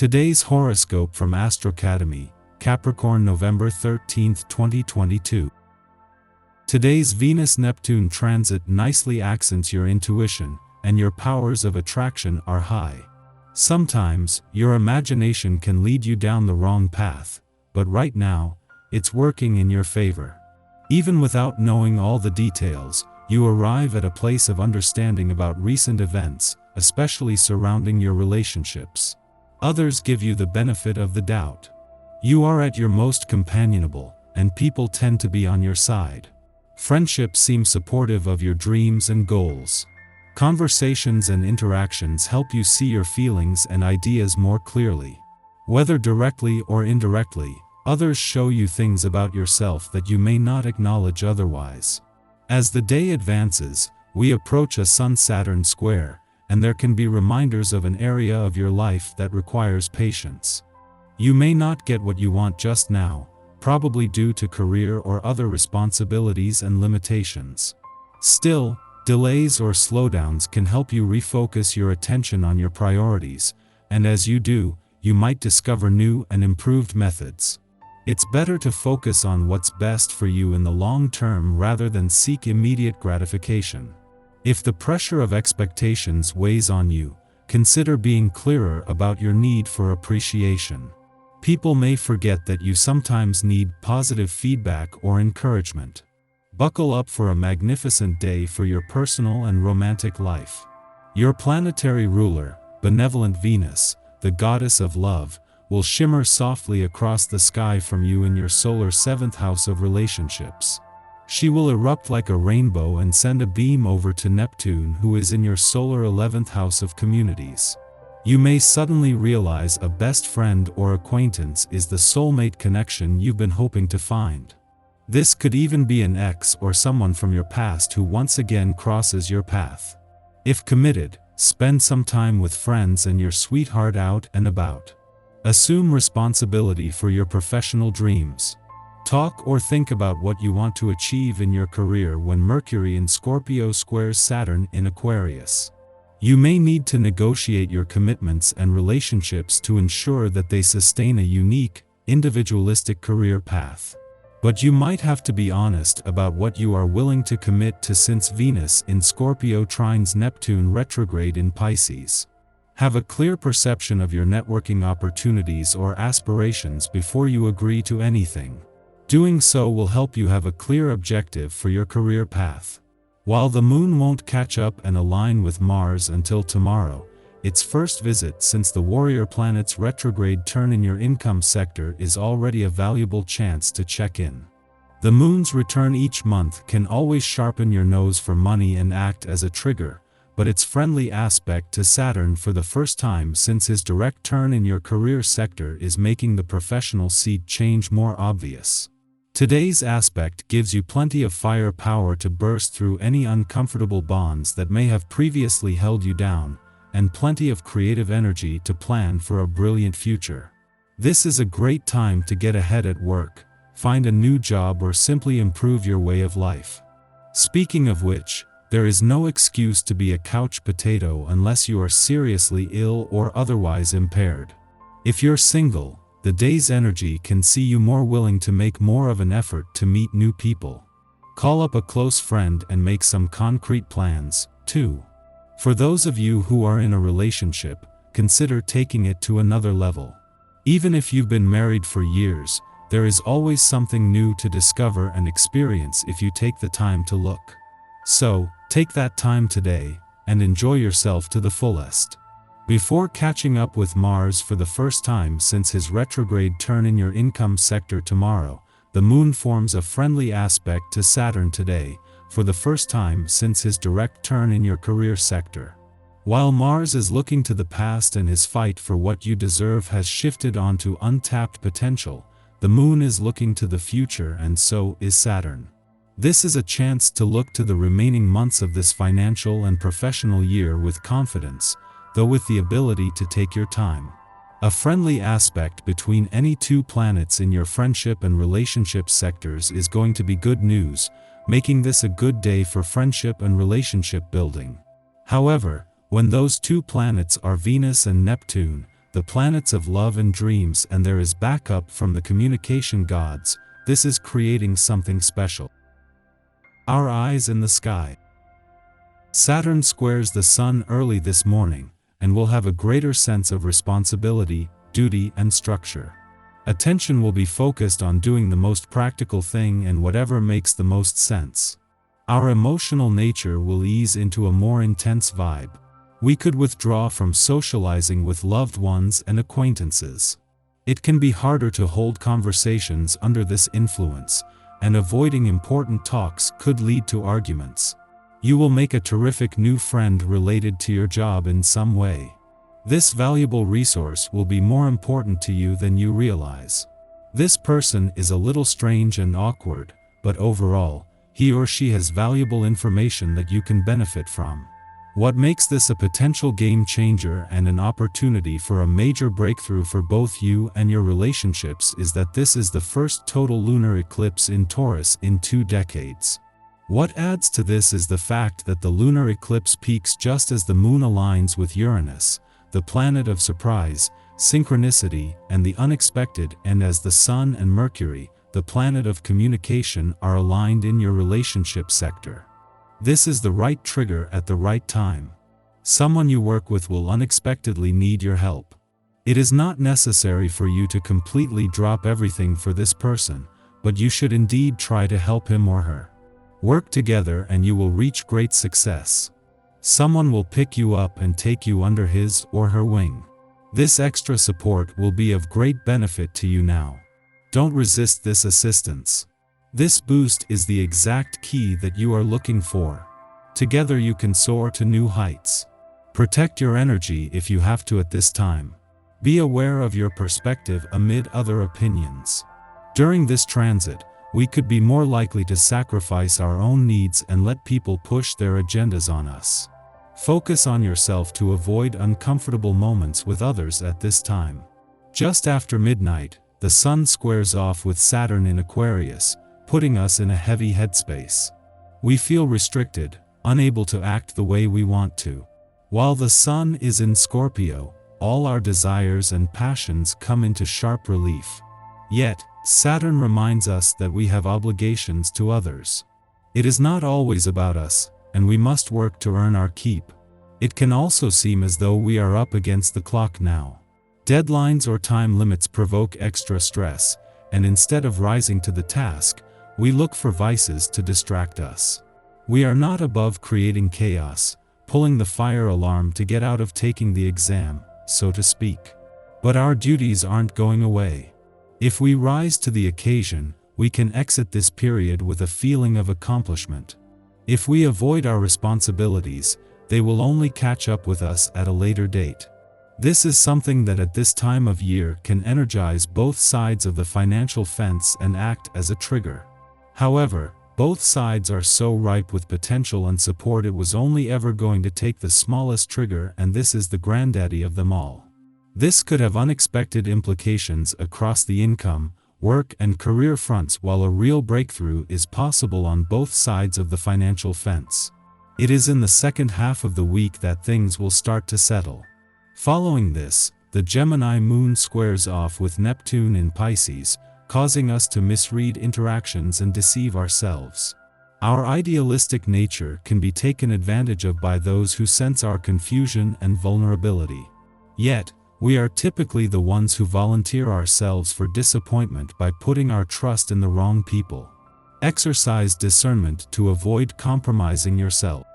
Today's horoscope from Astrocademy, Capricorn November 13, 2022. Today's Venus-Neptune transit nicely accents your intuition, and your powers of attraction are high. Sometimes, your imagination can lead you down the wrong path, but right now, it's working in your favor. Even without knowing all the details, you arrive at a place of understanding about recent events, especially surrounding your relationships. Others give you the benefit of the doubt. You are at your most companionable, and people tend to be on your side. Friendships seem supportive of your dreams and goals. Conversations and interactions help you see your feelings and ideas more clearly. Whether directly or indirectly, others show you things about yourself that you may not acknowledge otherwise. As the day advances, we approach a Sun-Saturn square, and there can be reminders of an area of your life that requires patience. You may not get what you want just now, probably due to career or other responsibilities and limitations. Still, delays or slowdowns can help you refocus your attention on your priorities, and as you do, you might discover new and improved methods. It's better to focus on what's best for you in the long term rather than seek immediate gratification. If the pressure of expectations weighs on you, consider being clearer about your need for appreciation. People may forget that you sometimes need positive feedback or encouragement. Buckle up for a magnificent day for your personal and romantic life. Your planetary ruler, benevolent Venus, the goddess of love, will shimmer softly across the sky from you in your solar 7th house of relationships. She will erupt like a rainbow and send a beam over to Neptune, who is in your solar 11th house of communities. You may suddenly realize a best friend or acquaintance is the soulmate connection you've been hoping to find. This could even be an ex or someone from your past who once again crosses your path. If committed, spend some time with friends and your sweetheart out and about. Assume responsibility for your professional dreams. Talk or think about what you want to achieve in your career when Mercury in Scorpio squares Saturn in Aquarius. You may need to negotiate your commitments and relationships to ensure that they sustain a unique, individualistic career path. But you might have to be honest about what you are willing to commit to, since Venus in Scorpio trines Neptune retrograde in Pisces. Have a clear perception of your networking opportunities or aspirations before you agree to anything. Doing so will help you have a clear objective for your career path. While the moon won't catch up and align with Mars until tomorrow, its first visit since the warrior planet's retrograde turn in your income sector is already a valuable chance to check in. The moon's return each month can always sharpen your nose for money and act as a trigger, but its friendly aspect to Saturn for the first time since his direct turn in your career sector is making the professional seat change more obvious. Today's aspect gives you plenty of firepower to burst through any uncomfortable bonds that may have previously held you down, and plenty of creative energy to plan for a brilliant future. This is a great time to get ahead at work, find a new job, or simply improve your way of life. Speaking of which, there is no excuse to be a couch potato unless you are seriously ill or otherwise impaired. If you're single, the day's energy can see you more willing to make more of an effort to meet new people. Call up a close friend and make some concrete plans, too. For those of you who are in a relationship, consider taking it to another level. Even if you've been married for years, there is always something new to discover and experience if you take the time to look. So, take that time today, and enjoy yourself to the fullest. Before catching up with Mars for the first time since his retrograde turn in your income sector tomorrow, the moon forms a friendly aspect to Saturn today, for the first time since his direct turn in your career sector. While Mars is looking to the past and his fight for what you deserve has shifted onto untapped potential, the moon is looking to the future, and so is Saturn. This is a chance to look to the remaining months of this financial and professional year with confidence, though with the ability to take your time. A friendly aspect between any two planets in your friendship and relationship sectors is going to be good news, making this a good day for friendship and relationship building. However, when those two planets are Venus and Neptune, the planets of love and dreams, and there is backup from the communication gods. This is creating something special. Our eyes in the sky. Saturn squares the Sun early this morning, and will have a greater sense of responsibility, duty, and structure. Attention will be focused on doing the most practical thing and whatever makes the most sense. Our emotional nature will ease into a more intense vibe. We could withdraw from socializing with loved ones and acquaintances. It can be harder to hold conversations under this influence, and avoiding important talks could lead to arguments. You will make a terrific new friend related to your job in some way. This valuable resource will be more important to you than you realize. This person is a little strange and awkward, but overall, he or she has valuable information that you can benefit from. What makes this a potential game changer and an opportunity for a major breakthrough for both you and your relationships is that this is the first total lunar eclipse in Taurus in 2 decades. What adds to this is the fact that the lunar eclipse peaks just as the moon aligns with Uranus, the planet of surprise, synchronicity, and the unexpected, and as the Sun and Mercury, the planet of communication, are aligned in your relationship sector. This is the right trigger at the right time. Someone you work with will unexpectedly need your help. It is not necessary for you to completely drop everything for this person, but you should indeed try to help him or her. Work together and you will reach great success. Someone will pick you up and take you under his or her wing. This extra support will be of great benefit to you now. Don't resist this assistance. This boost is the exact key that you are looking for. Together you can soar to new heights. Protect your energy if you have to at this time. Be aware of your perspective amid other opinions. During this transit, we could be more likely to sacrifice our own needs and let people push their agendas on us. Focus on yourself to avoid uncomfortable moments with others at this time. Just after midnight, the Sun squares off with Saturn in Aquarius, putting us in a heavy headspace. We feel restricted, unable to act the way we want to. While the Sun is in Scorpio, all our desires and passions come into sharp relief. Yet, Saturn reminds us that we have obligations to others. It is not always about us, and we must work to earn our keep. It can also seem as though we are up against the clock now. Deadlines or time limits provoke extra stress, and instead of rising to the task, we look for vices to distract us. We are not above creating chaos, pulling the fire alarm to get out of taking the exam, so to speak. But our duties aren't going away. If we rise to the occasion, we can exit this period with a feeling of accomplishment. If we avoid our responsibilities, they will only catch up with us at a later date. This is something that at this time of year can energize both sides of the financial fence and act as a trigger. However, both sides are so ripe with potential and support, it was only ever going to take the smallest trigger, and this is the granddaddy of them all. This could have unexpected implications across the income, work, and career fronts, while a real breakthrough is possible on both sides of the financial fence. It is in the second half of the week that things will start to settle. Following this, the Gemini moon squares off with Neptune in Pisces, causing us to misread interactions and deceive ourselves. Our idealistic nature can be taken advantage of by those who sense our confusion and vulnerability. Yet, we are typically the ones who volunteer ourselves for disappointment by putting our trust in the wrong people. Exercise discernment to avoid compromising yourself.